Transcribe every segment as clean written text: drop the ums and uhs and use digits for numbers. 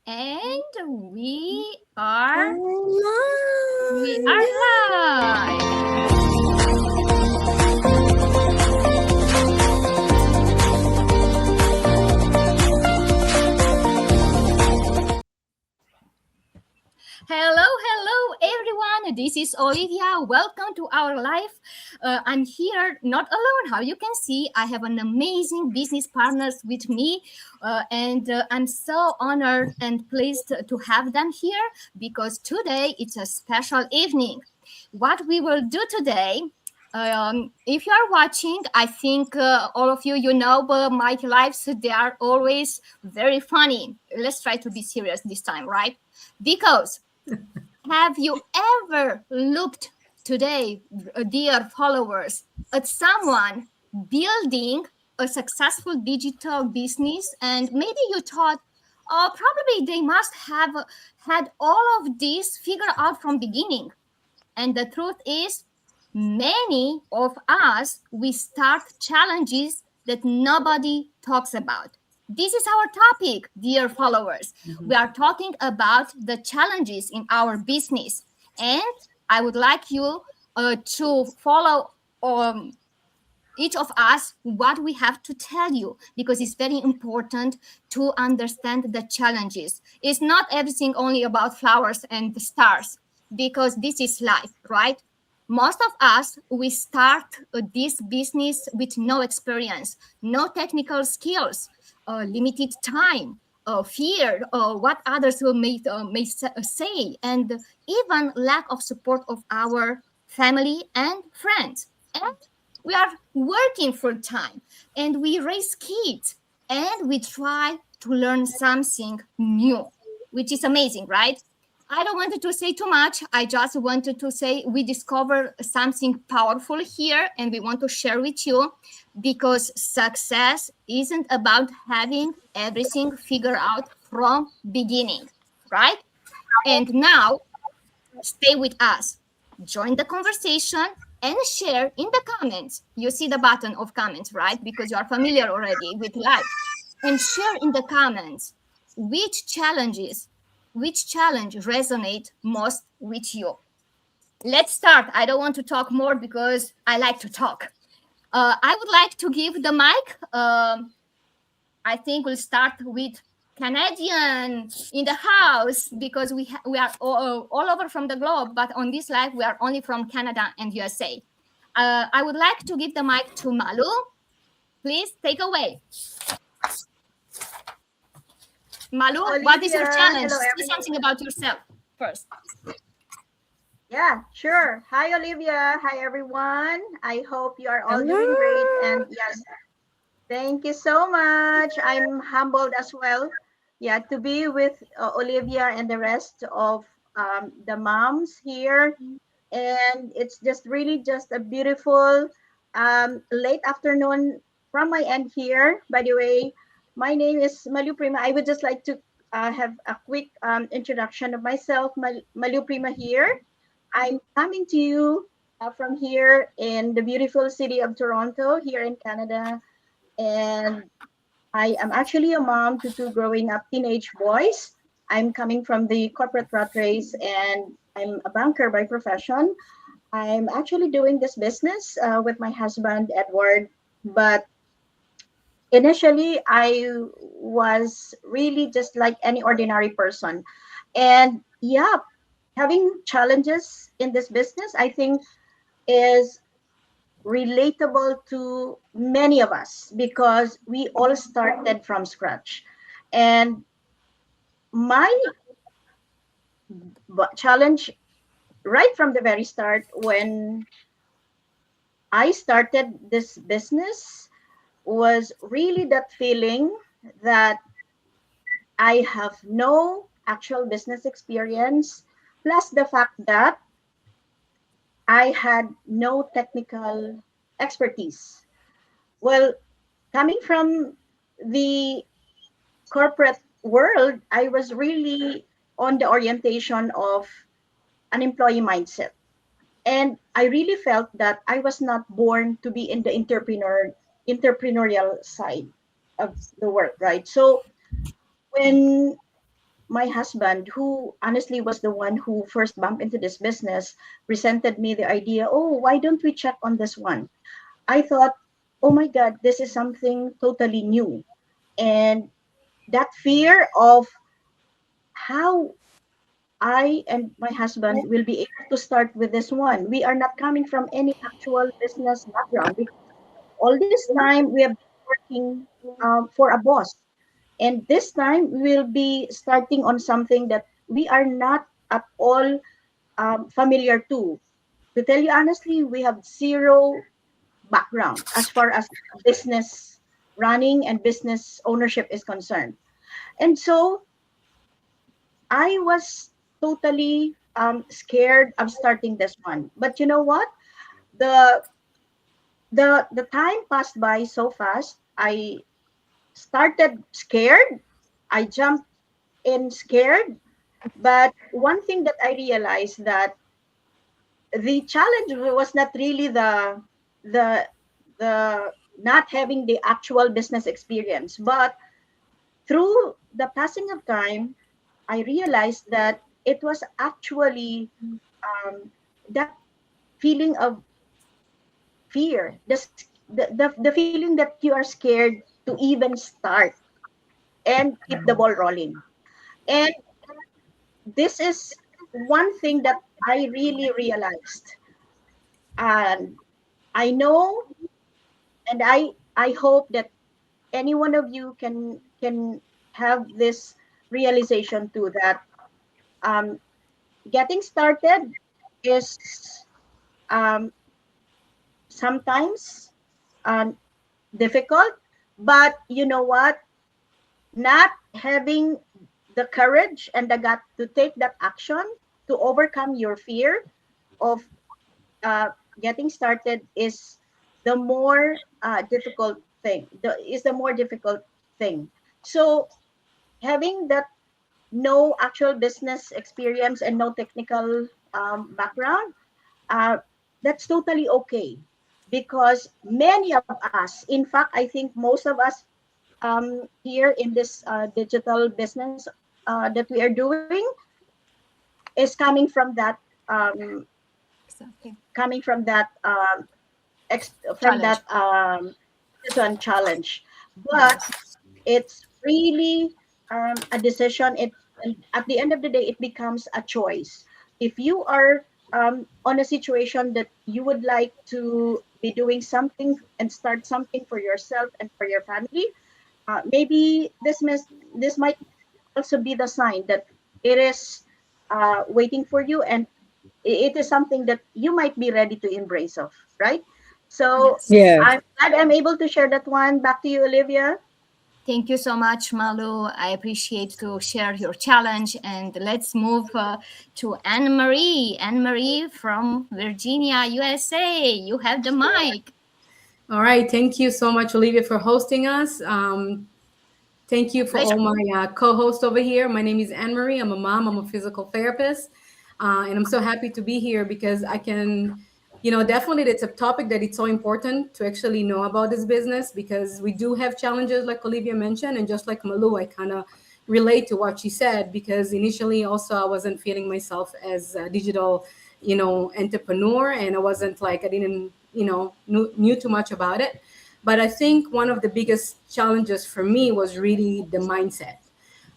And we are Alive. live. Hello, everyone. This is Olivia. Welcome to our live. I'm here not alone. How you can see, I have an amazing business partners with me, and I'm so honored and pleased to have them here because today it's a special evening. What we will do today. If you are watching, I think all of you know my lives. They are always very funny. Let's try to be serious this time, right? Because have you ever looked today, dear followers, at someone building a successful digital business and maybe you thought, oh, probably they must have had all of this figured out from beginning. And the truth is, many of us, we start challenges that nobody talks about. This is our topic, dear followers. We are talking about the challenges in our business. And I would like you to follow each of us what we have to tell you because it's very important to understand the challenges. It's not everything only about flowers and the stars because this is life, right? Most of us we start this business with no experience, no technical skills, limited time, fear, what others may say, and even lack of support of our family and friends. And we are working full time and we raise kids and we try to learn something new, which is amazing, right? I don't want to say too much. I just wanted to say we discover something powerful here and we want to share with you because success isn't about having everything figured out from beginning, right? And now stay with us. Join the conversation and share in the comments. You see the button of comments, right? Because you are familiar already with live. And share in the comments which challenge resonate most with you. Let's start. I don't want to talk more because I like to talk. I would like to give the mic. I think we'll start with Canadian in the house because we are all over from the globe, but on this live we are only from Canada and USA. I would like to give the mic to Malu. Please take away. Malu, what is your Olivia, challenge? hello Say everyone. something about yourself first. Yeah, sure. Hi, Olivia. Hi, everyone. I hope you are all doing great. And Hello. yes, thank you so much. I'm humbled as well. Yeah, to be with Olivia and the rest of the moms here. And it's just really just a beautiful late afternoon from my end here. By the way, my name is Malu Prima. I would just like to have a quick introduction of myself. Malu Prima here. I'm coming to you from here in the beautiful city of Toronto, here in Canada. And I am actually a mom to two growing up teenage boys. I'm coming from the corporate rat race and I'm a banker by profession. I'm actually doing this business with my husband, Edward. But initially, I was really just like any ordinary person. And yeah, having challenges in this business, I think, is relatable to many of us because we all started from scratch. And my challenge right from the very start when I started this business was really that feeling that I have no actual business experience, plus the fact that I had no technical expertise. Well, coming from the corporate world, I was really on the orientation of an employee mindset. And I really felt that I was not born to be in the entrepreneurial side of the work, right? So when my husband, who honestly was the one who first bumped into this business, presented me the idea, oh, why don't we check on this one? I thought, oh my God, this is something totally new. And that fear of how I and my husband will be able to start with this one. We are not coming from any actual business background because all this time we have been working for a boss. And this time we'll be starting on something that we are not at all familiar to. To tell you honestly, we have zero background as far as business running and business ownership is concerned. And so I was totally scared of starting this one. But you know what? The the time passed by so fast. I started scared. I jumped in scared. But one thing that I realized that the challenge was not really the the not having the actual business experience, but through the passing of time, I realized that it was actually that feeling of fear, the feeling that you are scared to even start and keep the ball rolling. And this is one thing that I really realized. And I know and I hope that any one of you can have this realization too, that um, getting started is um, sometimes um, difficult, but you know what, not having the courage and the gut to take that action to overcome your fear of uh, getting started is the more difficult thing, is the more difficult thing. So having that no actual business experience and no technical background, uh, that's totally okay, because many of us, in fact, I think most of us here in this digital business that we are doing, is coming from that um, Exactly. coming from that from Challenge. that this one challenge. But Yes. it's really a decision. It, and at the end of the day, it becomes a choice. If you are on a situation that you would like to be doing something and start something for yourself and for your family, maybe this might also be the sign that it is waiting for you, and it is something that you might be ready to embrace of, right? So Yes. Yeah. I'm glad I'm able to share that one. Back to you, Olivia. Thank you so much, Malu. I appreciate to share your challenge. And let's move to Anne Marie. Anne Marie from Virginia, USA. You have the mic. All right. Thank you so much, Olivia, for hosting us. Thank you for Pleasure. all my co-hosts over here. My name is Anne Marie. I'm a mom. I'm a physical therapist, and I'm so happy to be here because I can, definitely it's a topic that it's so important to actually know about this business because we do have challenges, like Olivia mentioned, and just like Malu, I kind of relate to what she said because initially also I wasn't feeling myself as a digital, entrepreneur, and I wasn't like I didn't, knew too much about it. But I think one of the biggest challenges for me was really the mindset.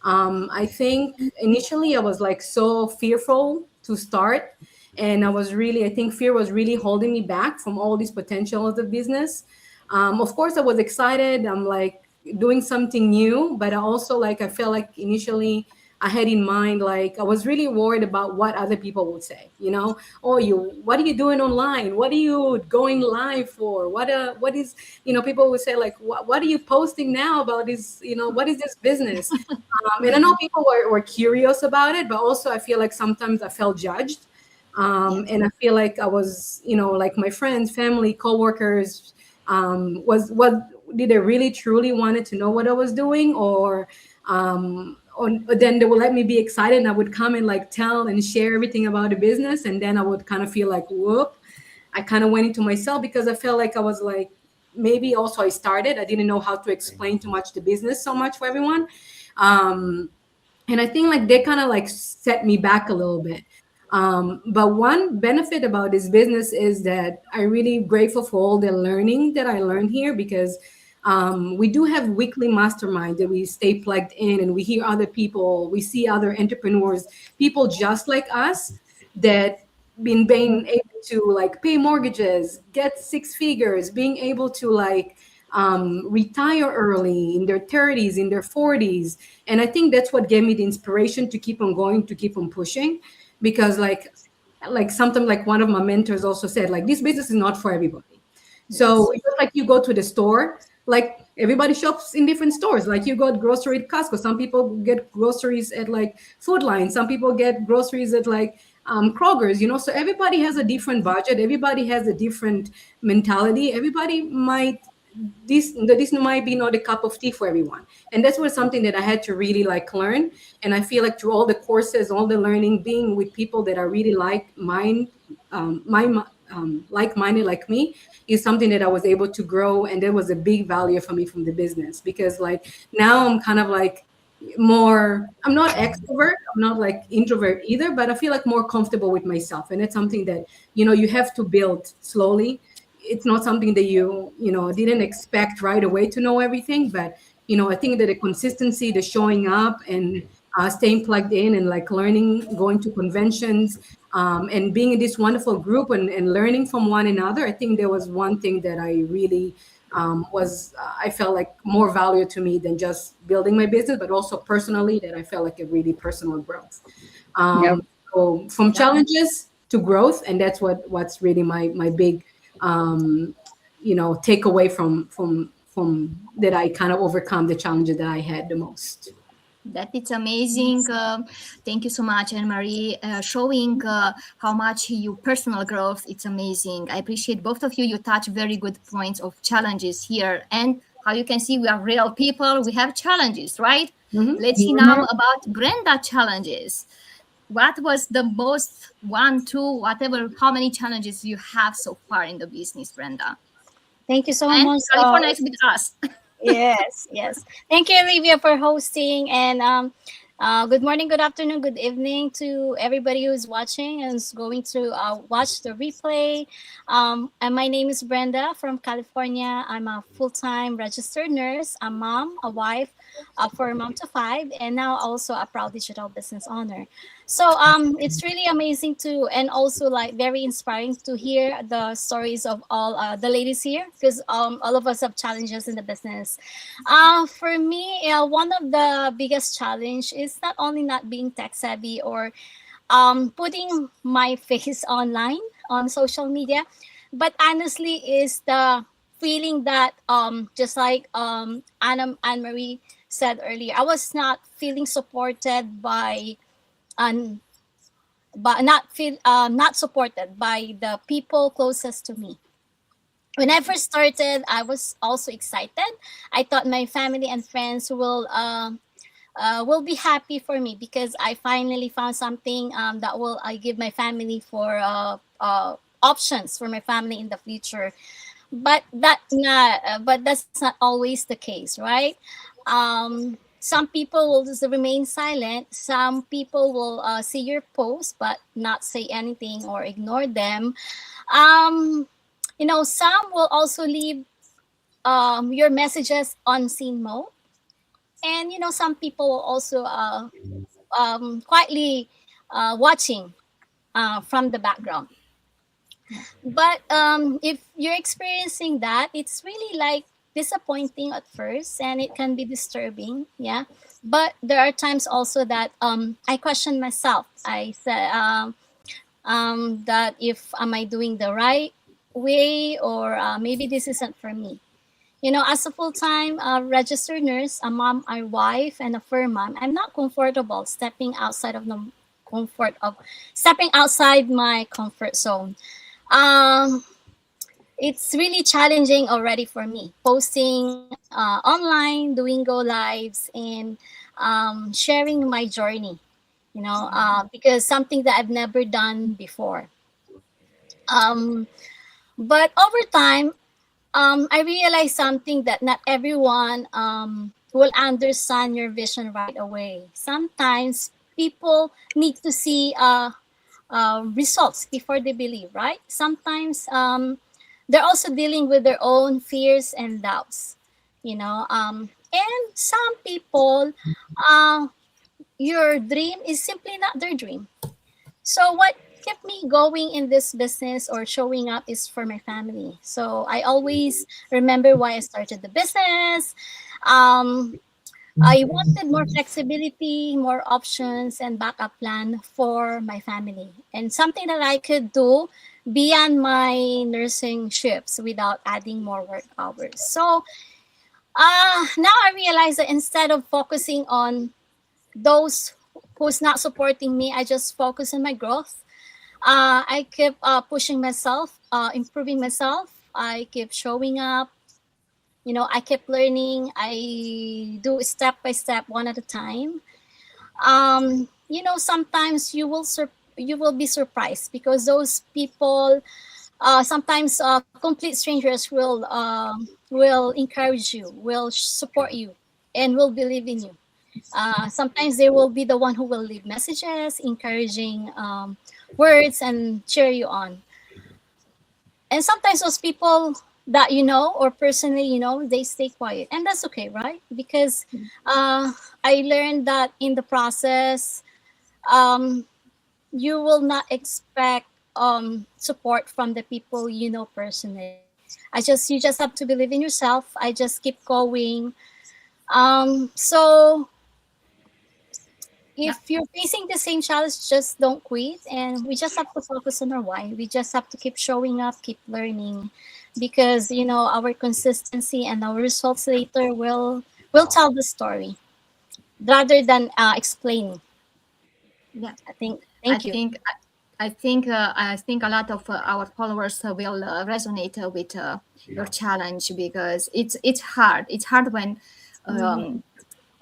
I think initially I was like so fearful to start. And I think fear was really holding me back from all this potential of the business. Of course, I was excited. I'm like doing something new, but I also like, I felt like initially I had in mind, like I was really worried about what other people would say, oh, what are you doing online? What are you going live for? What is, people would say like, what are you posting now about this? What is this business? And I know people were curious about it, but also I feel like sometimes I felt judged. Yes. And I feel like I was, like my friends, family, coworkers, was what did they really truly wanted to know what I was doing, or then they would let me be excited and I would come and like tell and share everything about the business, and then I would kind of feel like whoop, I kind of went into myself because I felt like I was like maybe also I didn't know how to explain too much the business so much for everyone. um And I think like they kind of like set me back a little bit. But one benefit about this business is that I'm really grateful for all the learning that I learned here, because we do have weekly masterminds that we stay plugged in, and we hear other people, we see other entrepreneurs, people just like us, that been being able to like pay mortgages, get six figures, being able to like retire early in their 30s, in their 40s. And I think that's what gave me the inspiration to keep on going, to keep on pushing, because like sometimes, like one of my mentors also said, like, this business is not for everybody. So Yes. it's just like you go to the store, like everybody shops in different stores. Like you got grocery at Costco. Some people get groceries at like Food Line. Some people get groceries at like Kroger's, you know. So everybody has a different budget. Everybody has a different mentality. Everybody might, this might be not a cup of tea for everyone. And that's was something that I had to really like learn. And I feel like through all the courses, all the learning, being with people that are really like-minded like me, is something that I was able to grow. And that was a big value for me from the business, because like now I'm kind of like more, I'm not extrovert, I'm not like introvert either, but I feel like more comfortable with myself. And it's something that, you know, you have to build slowly. It's not something that you didn't expect right away to know everything. But I think that the consistency, the showing up, and staying plugged in, and like learning, going to conventions, and being in this wonderful group, and learning from one another, I think there was one thing that I really was I felt like more value to me than just building my business, but also personally, that I felt like a really personal growth. Yep. So from Yeah. challenges to growth, and that's what's really my big takeaway from that. I kind of overcome the challenges that I had the most. That is amazing. Thank you so much, Anne Marie, showing how much you personal growth. It's amazing. I appreciate both of you. You touch very good points of challenges here, and how you can see we are real people. We have challenges, right? Mhm. Let's see now about Brenda challenges. What was the most one, two, whatever? How many challenges you have so far in the business, Brenda? Thank you so And much. California is with us. Yes, yes. Thank you, Olivia, for hosting. And good morning, good afternoon, good evening to everybody who's watching and is going to watch the replay. And my name is Brenda from California. I'm a full-time registered nurse, a mom, a wife for a mom to five, and now also a proud digital business owner. So it's really amazing to, and also like very inspiring to hear the stories of all the ladies here, because all of us have challenges in the business. For me, one of the biggest challenge is not only not being tech savvy or putting my face online on social media, but honestly is the feeling that just like Anne Marie said earlier, I was not feeling supported by um, but not supported by the people closest to me. When I first started, I was also excited. I thought my family and friends will be happy for me because I finally found something that will give my family for options for my family in the future. But that's not always the case, right? Some people will just remain silent. Some people will see your post but not say anything or ignore them. um some will also leave your messages on scene mode, and some people will also quietly watching from the background. But if you're experiencing that, it's really like disappointing at first, and it can be disturbing. Yeah, but there are times also that I question myself. I said that if am I doing the right way, or maybe this isn't for me. As a full-time registered nurse, a mom, a wife, and a fur mom, I'm not comfortable stepping outside my comfort zone. Um, it's really challenging already for me, posting online, doing go lives, and sharing my journey. Because something that I've never done before. Um, but over time, I realized something that not everyone will understand your vision right away. Sometimes people need to see results before they believe, right? Sometimes they're also dealing with their own fears and doubts, and some people, uh, your dream is simply not their dream. So what kept me going in this business or showing up is for my family. So I always remember why I started the business. Um, I wanted more flexibility, more options, and backup plan for my family, and something that I could do beyond my nursing shifts without adding more work hours. So now I realize that instead of focusing on those who's not supporting me, I just focus on my growth. I keep pushing myself, improving myself. I keep showing up. I kept learning. I do step by step, one at a time. Sometimes you will be surprised because those people, sometimes complete strangers will encourage you, will support you, and will believe in you. Sometimes they will be the one who will leave messages, encouraging words, and cheer you on. And sometimes those people that or personally they stay quiet, and that's okay, right? Because I learned that in the process, um, you will not expect support from the people personally. You just have to believe in yourself. I just keep going. So Yeah. if you're facing the same challenge, just don't quit. And we just have to focus on our why. We just have to keep showing up, keep learning, because our consistency and our results later will tell the story rather than explaining. Yeah. I think. I Thank you. think I think a lot of our followers will resonate with your challenge, because it's hard. It's hard when um,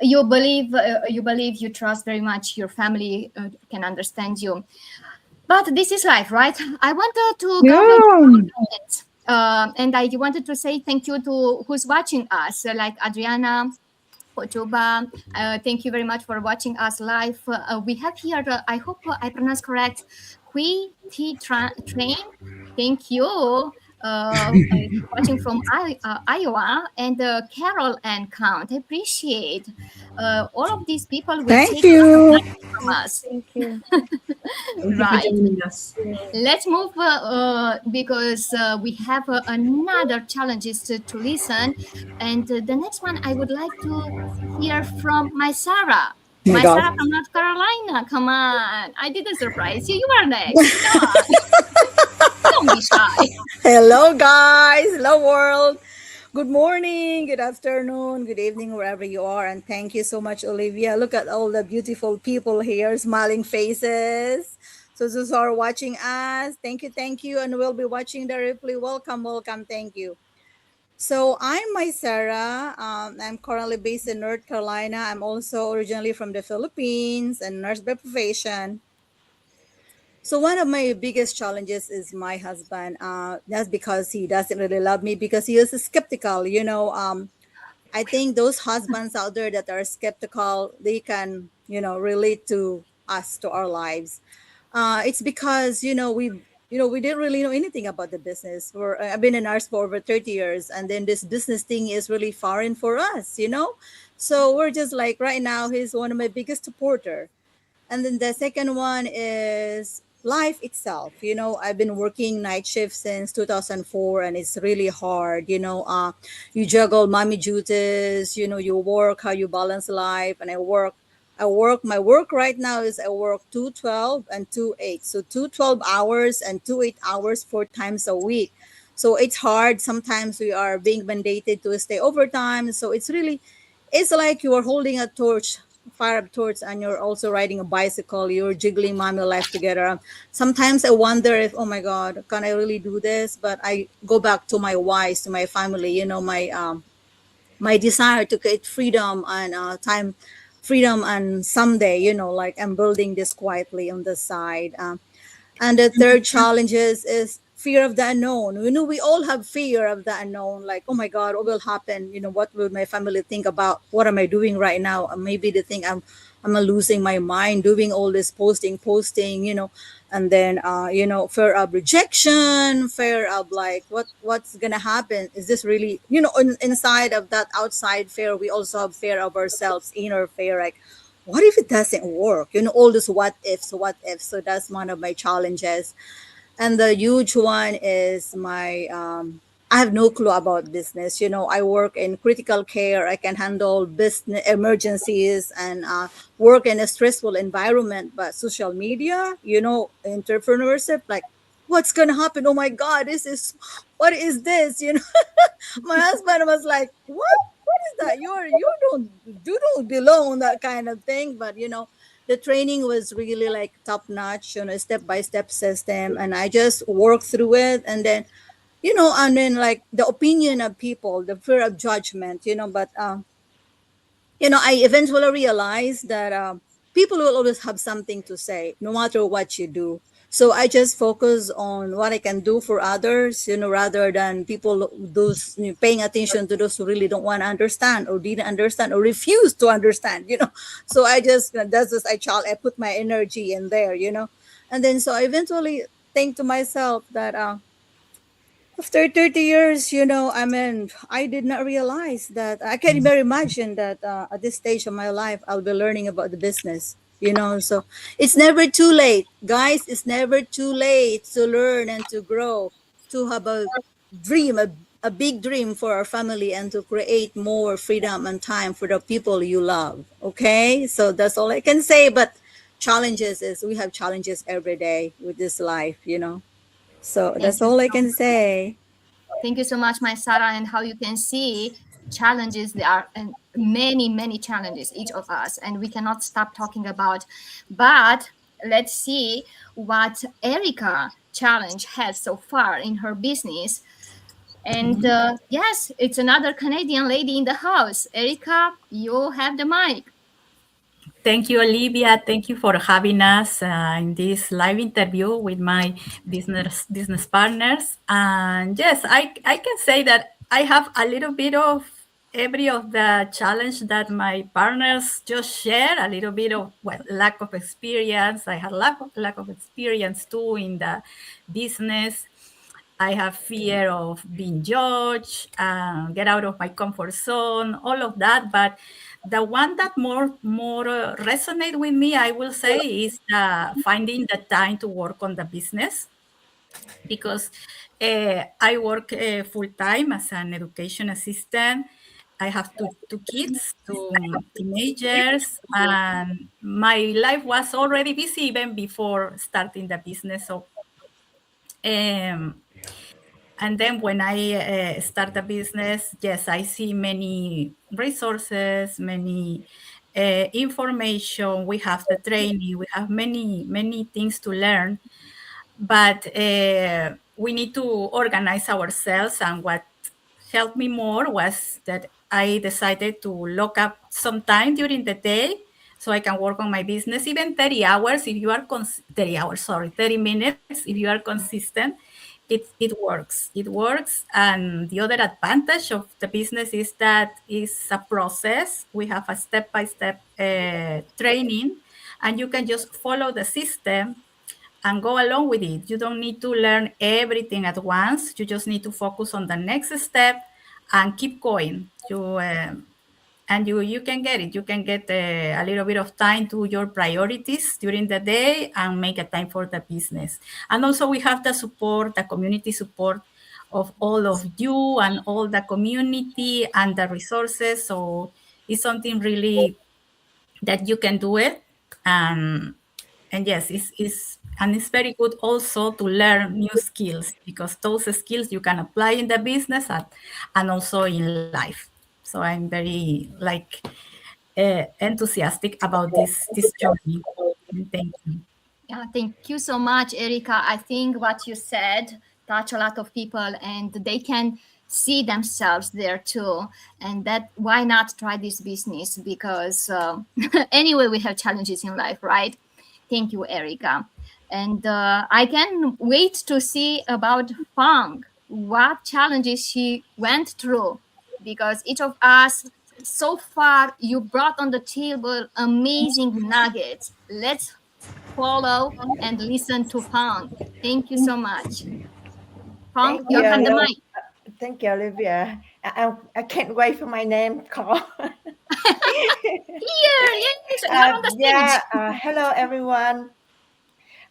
you trust very much your family can understand you. But this is life, right? I wanted to go with Yeah. comments. And I wanted to say thank you to who's watching us, like Adriana, Ochoba. Thank you very much for watching us live. We have here, I hope I pronounce correct, Train. Thank you. Watching from Iowa, and Carol and Count. I appreciate all of these people will Thank take a you. lot from us. Thank you. Thank you for Right. joining us. Let's move because we have another challenges to listen, and the next one I would like to hear from my Sarah. Oh my My God. Sarah from North Carolina. Come on, I didn't surprise you. You are next. Come on, don't be shy. Hello, guys. Hello, world. Good morning, good afternoon, good evening, wherever you are. And thank you so much, Olivia. Look at all the beautiful people here, smiling faces. So, those who are watching us, thank you, thank you. And we'll be watching the replay. Welcome, welcome. Thank you. So, I'm my Sarah. I'm currently based in North Carolina. I'm also originally from the Philippines and nurse by profession. So one of my biggest challenges is my husband. That's because he doesn't really love me because he is skeptical. I think those husbands out there that are skeptical, they can, relate to us, to our lives. It's because we didn't really know anything about the business. I've been a nurse for over 30 years, and then this business thing is really foreign for us. So we're just like right now, he's one of my biggest supporter. And then the second one is life itself. I've been working night shift since 2004, and it's really hard. You juggle mommy duties, you work, how you balance life. And my work right now is I work 212 and 28. So 2 12 hours and 2 8 hours 4 times a week. So it's hard. Sometimes we are being mandated to stay overtime. So it's like you are holding a torch, fire up torch, and you're also riding a bicycle. You're jiggling mommy life together. Sometimes I wonder if, oh my God, can I really do this? But I go back to my whys, to my family. My desire to create freedom and time, freedom, and someday, like I'm building this quietly on the side. And the third challenge is fear of the unknown. We all have fear of the unknown, like, oh my God, what will happen? What will my family think about what am I doing right now? Maybe they think I'm losing my mind doing all this posting, and then fear of rejection, fear of like what's gonna happen. Is this really, inside of that outside fear, we also have fear of ourselves, inner fear, like, what if it doesn't work? All this what ifs. So that's one of my challenges. And the huge one is my I have no clue about business. I work in critical care. I can handle business emergencies and work in a stressful environment. But social media, entrepreneurship, like, what's gonna happen? Oh my God, what is this? My husband was like, what is that? You don't belong, that kind of thing. But the training was really like top notch, step by step system, and I just worked through it. And then like the opinion of people, the fear of judgment, but I eventually realized that people will always have something to say no matter what you do. So I just focus on what I can do for others, rather than people, those paying attention to those who really don't want to understand or didn't understand or refuse to understand. So I just, that's just, I put my energy in there. And then so I eventually think to myself that after 30 years, I did not realize that I can't even imagine that at this stage of my life, I'll be learning about the business. So it's never too late, guys. It's never too late to learn and to grow, to have a dream, a big dream for our family, and to create more freedom and time for the people you love. Okay. So that's all I can say. But challenges is we have challenges every day with this life. So Thank that's you all I so can say. Thank you so much, my Sarah. And how you can see challenges, there are and many, many challenges, each of us, and we cannot stop talking about. But let's see what Erica challenge has so far in her business. And yes, it's another Canadian lady in the house. Erica, you have the mic. Thank you, Olivia. Thank you for having us in this live interview with my business partners. And yes, I can say that I have a little bit of every of the challenge that my partners just share. A little bit of lack of experience. I had lack of experience too in the business. I have fear of being judged, get out of my comfort zone, all of that. But the one that more resonate with me, I will say, is finding the time to work on the business, because I work full time as an education assistant. I have two kids, two teenagers, and my life was already busy even before starting the business. So. And then when I start a business, yes, I see many resources, many information. We have the training. We have many things to learn, but we need to organize ourselves. And what helped me more was that I decided to lock up some time during the day so I can work on my business, even 30 hours. If you are 30 minutes. If you are consistent, it works. It works. And the other advantage of the business is that it's a process. We have a step-by-step training, and you can just follow the system and go along with it. You don't need to learn everything at once. You just need to focus on the next step and keep going. You can get it. You can get a little bit of time to your priorities during the day and make a time for the business. And also we have the support, the community support of all of you and all the community and the resources. So it's something really that you can do it. And yes, it's very good also to learn new skills, because those skills you can apply in the business and also in life. So I'm very enthusiastic about this journey. Thank you. Yeah, thank you so much, Erica. I think what you said touch a lot of people, and they can see themselves there too. And that why not try this business? Because anyway, we have challenges in life, right? Thank you, Erica. And I can wait to see about Fang, what challenges she went through, because each of us so far you brought on the table amazing nuggets. Let's follow and listen to Fang. Thank you so much. Fang, Thank you you. have the mic. Thank you, Olivia. I can't wait for my name call. Here, yes, you're on the stage. Hello, everyone.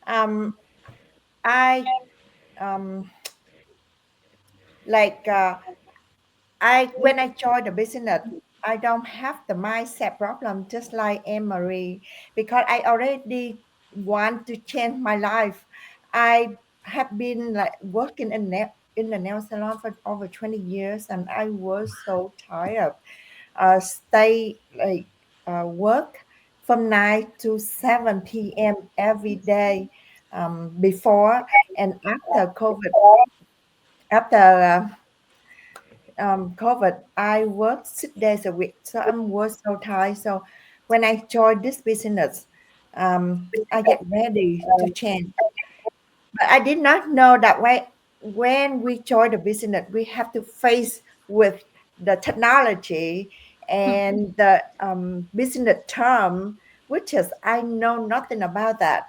Um, I um, like I when I joined the business, I don't have the mindset problem just like Anne Marie because I already want to change my life. I have been like working in the nail salon for over 20 years, and I was so tired. Stay like work from 9 to 7 p.m. every day, before and after COVID. After COVID, I work 6 days a week, so I'm work so tired. So when I joined this business, I get ready to change. But I did not know that when we join the business, we have to face with the technology and the business term, which is I know nothing about that.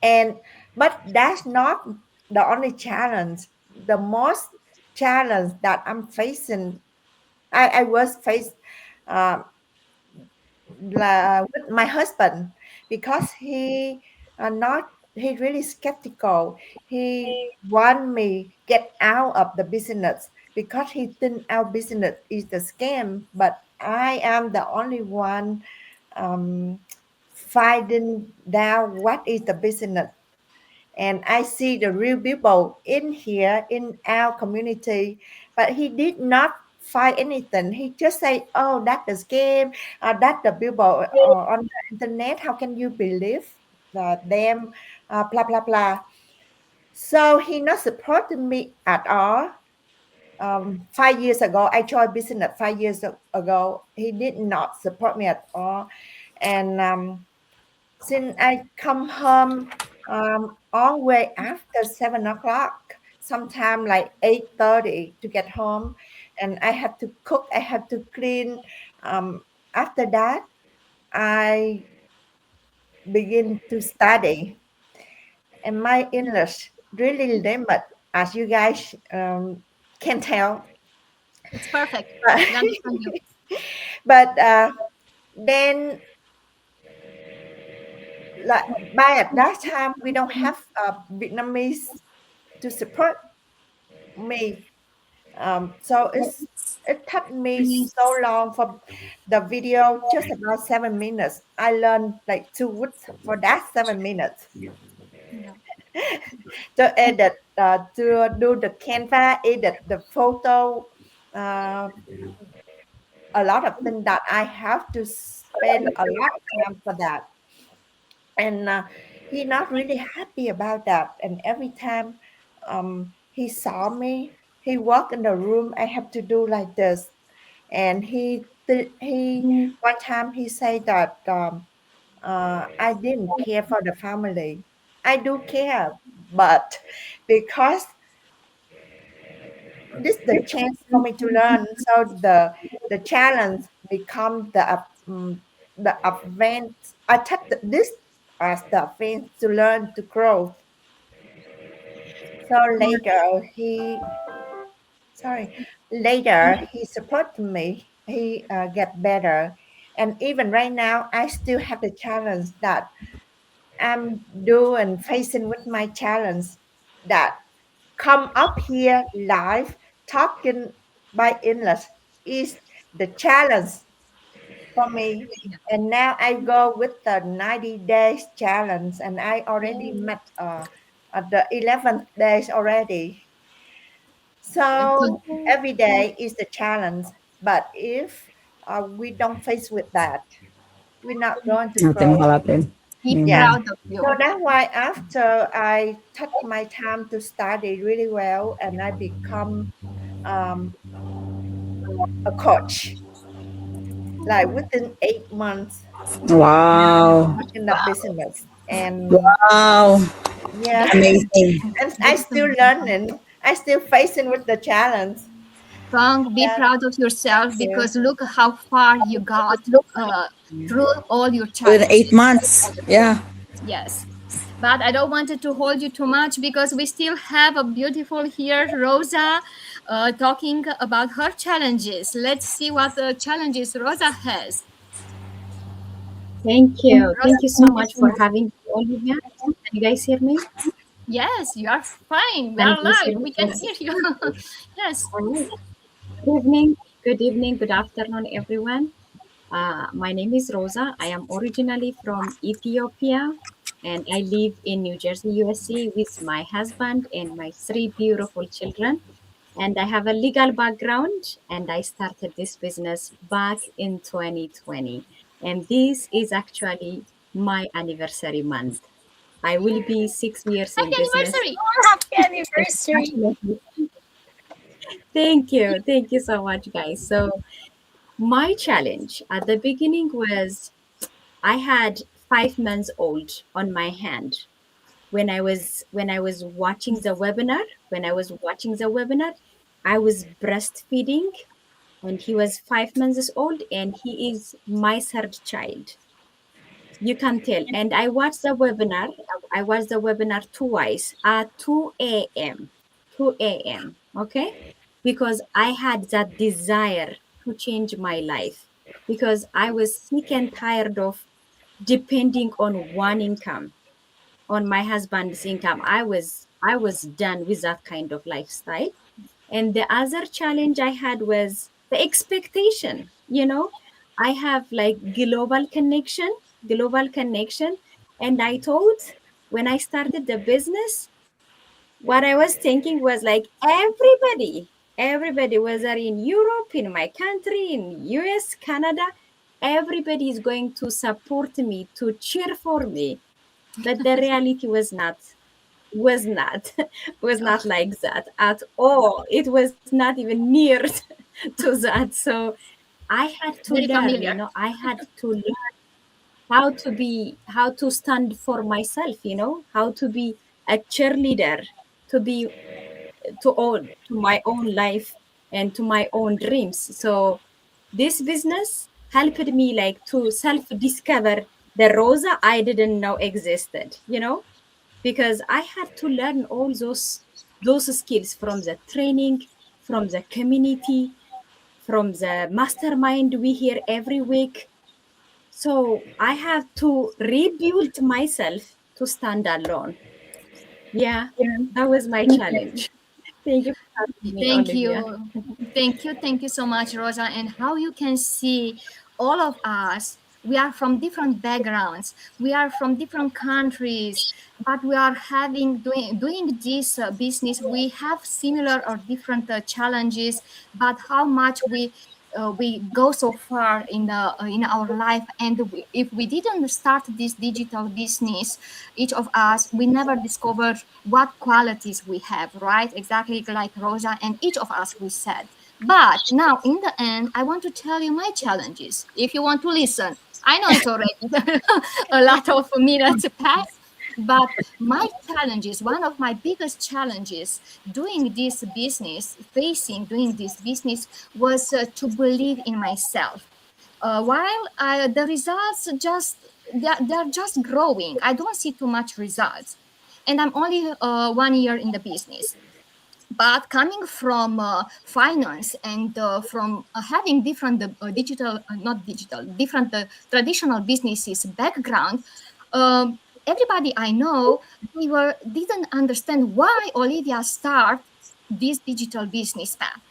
And but that's not the only challenge. The most challenge that I'm facing, I was faced uh, with my husband because he's really skeptical. He want me get out of the business because he think our business is the scam, but I am the only one um, finding down what is the business. And I see the real people in here in our community, but he did not find anything. He just say, "Oh, that's the scam. That's the billboard on the internet. How can you believe them? Blah blah blah." So he not supporting me at all. 5 years ago, I joined business 5 years ago. He did not support me at all, and since I come home all way after 7 o'clock, sometime like 8:30 to get home, and I have to cook, I have to clean. After that, I begin to study, and my English really limited, as you guys can tell. It's perfect. We understand you. But then, like by at that time, we don't have Vietnamese to support me. So it took me so long for the video, just about 7 minutes. I learned like 2 weeks for that 7 minutes Yeah. to edit, to do the Canva, edit the photo, uh, a lot of things that I have to spend a lot of time for that. And he not really happy about that. And every time he saw me, he walked in the room, I have to do like this. And he one time he said that I didn't care for the family. I do care, but because this is the chance for me to learn, so the challenge become the event. I took this as the event to learn to grow. So later he supported me. He get better, and even right now I still have the challenge that I'm doing facing with my challenge that come up here live talking by English is the challenge for me. And now I go with the 90 days challenge, and I already met at the 11th days already. So every day is the challenge, but if we don't face with that, we're not going to Natin grow. makalatin. Be Yeah. proud of you. So that's why after I took my time to study really well and I become um, a coach, like within 8 months Wow. in the business. And Wow, yeah, amazing. and I still learning. I still facing with the challenge. Strong, be Yeah, proud of yourself thank you. because look how far you got through all your Within challenges. 8 months. Yeah. Yes. But I don't want it to hold you too much because we still have a beautiful here, Rosa, talking about her challenges. Let's see what challenges Rosa has. Thank you. Rosa, Thank you so much for having me, Olivia. Can you guys hear me? yes, you are fine. We Can you are guys hear live. me? We can Yes. hear you. Yes. All right. Good evening. Good evening. Good afternoon, everyone. My name is Rosa. I am originally from Ethiopia and I live in New Jersey, USA with my husband and my three beautiful children. And I have a legal background and I started this business back in 2020. And this is actually my anniversary month. I will be 6 years in Happy business. anniversary. Happy anniversary. Thank you. Thank you so much, guys. So, my challenge at the beginning was I had 5 months old on my hand when I was watching the webinar. When I was watching the webinar, I was breastfeeding, and he was 5 months old, and he is my third child. You can tell. And I watched the webinar. I watched the webinar twice at 2 a.m. 2 a.m. Okay, because I had that desire to change my life because I was sick and tired of depending on one income, on my husband's income. I was done with that kind of lifestyle. And the other challenge I had was the expectation. I have like global connection. And I thought when I started the business, what I was thinking was like everybody, whether in Europe, in my country, in US, Canada, everybody is going to support me, to cheer for me. But the reality was not was not like that at all. It was not even near to that. So I had to Very learn, familiar. I had to learn how to stand for myself, how to be a cheerleader, to be to my own life and to my own dreams. So this business helped me like to self discover the Rosa I didn't know existed, because I had to learn all those skills from the training, from the community, from the mastermind we hear every week. So I have to rebuild myself to stand alone. Yeah, that was my challenge. Thank you for having me, Thank Olivia. you. Thank you. Thank you so much, Rosa. And how you can see all of us, we are from different backgrounds. We are from different countries, but we are doing this business. We have similar or different challenges, but how much we go so far in our life, and if we didn't start this digital business, each of us, we never discovered what qualities we have, right? Exactly like Rosa and each of us we said. But now in the end, I want to tell you my challenges if you want to listen. I know it's already a lot of minutes past, but my challenges, one of my biggest challenges doing this business was to believe in myself. While the results they're just growing, I don't see too much results, and I'm only 1 year in the business. But coming from finance and from having different digital, not digital, different traditional businesses background, everybody I know, didn't understand why Olivia start this digital business path.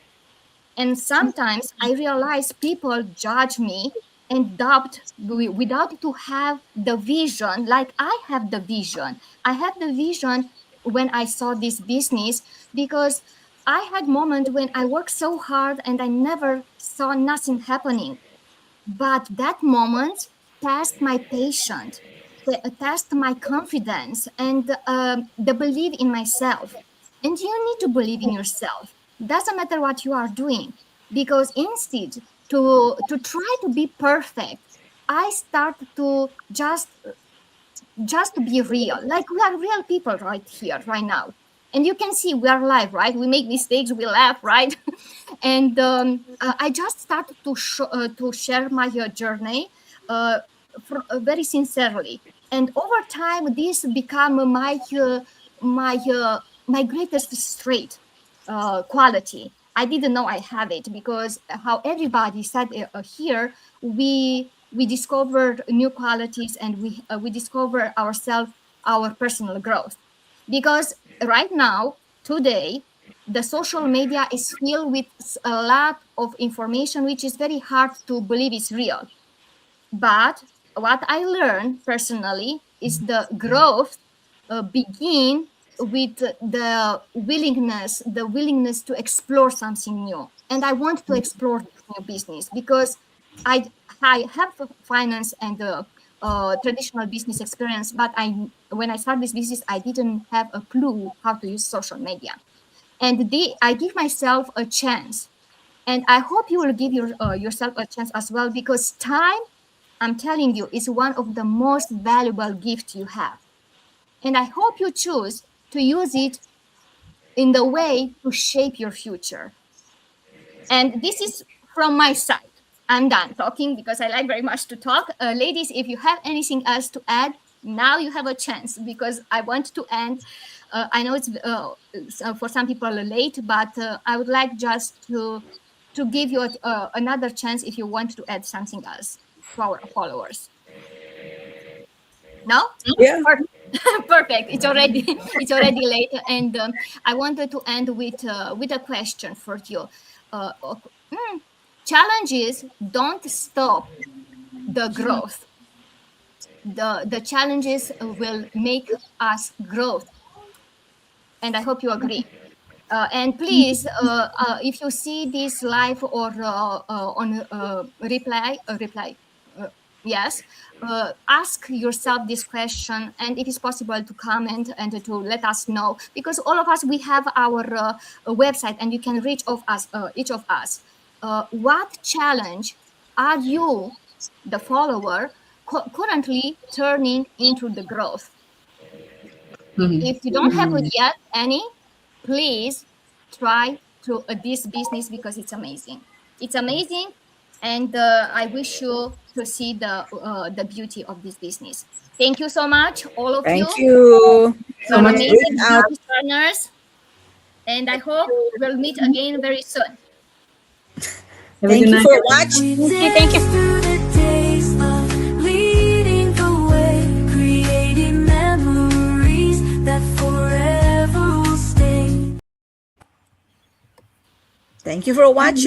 And sometimes I realize people judge me and doubt without to have the vision like I have the vision. I have the vision when I saw this business because I had moment when I worked so hard and I never saw nothing happening. But that moment test my patience, test my confidence, and the belief in myself. And you need to believe in yourself. Doesn't matter what you are doing, because instead to try to be perfect, I start to just just to be real. Like we are real people right here, right now. And you can see we are live, right? We make mistakes, we laugh, right? And I just started to share my journey very sincerely. And over time, this become my greatest strength, quality. I didn't know I have it because how everybody said here, we discovered new qualities and we discover ourselves, our personal growth. Because right now, today, the social media is filled with a lot of information which is very hard to believe is real. But what I learned personally is the growth begin with the willingness to explore something new. And I want to explore this new business because I have finance and traditional business experience, but when I started this business, I didn't have a clue how to use social media. And I give myself a chance, and I hope you will give yourself a chance as well, because time, I'm telling you, is one of the most valuable gifts you have. And I hope you choose to use it in the way to shape your future. And this is from my side. I'm done talking because I like very much to talk. Ladies, if you have anything else to add, now you have a chance, because I want to end. I know it's for some people late, but I would like just to give you another chance if you want to add something else to our followers. No? Yeah. Perfect. It's already late, and I wanted to end with a question for you. Challenges don't stop the growth. The challenges will make us grow, and I hope you agree. And please, if you see this live or on reply, yes, ask yourself this question, and it is possible to comment and to let us know, because all of us, we have our website, and you can reach of us, each of us. What challenge are you, the follower, currently turning into the growth? If you don't have it yet, any, please try to this business, because it's amazing. It's amazing, and I wish you to see the beauty of this business. Thank you so much, all of you. Thank you. So much. amazing Out. business partners, and I hope we'll meet again very soon. Have a Thank good you night. for watching. Thank you. Through the days of leading the way, creating memories that forever will stay. Thank you for watching.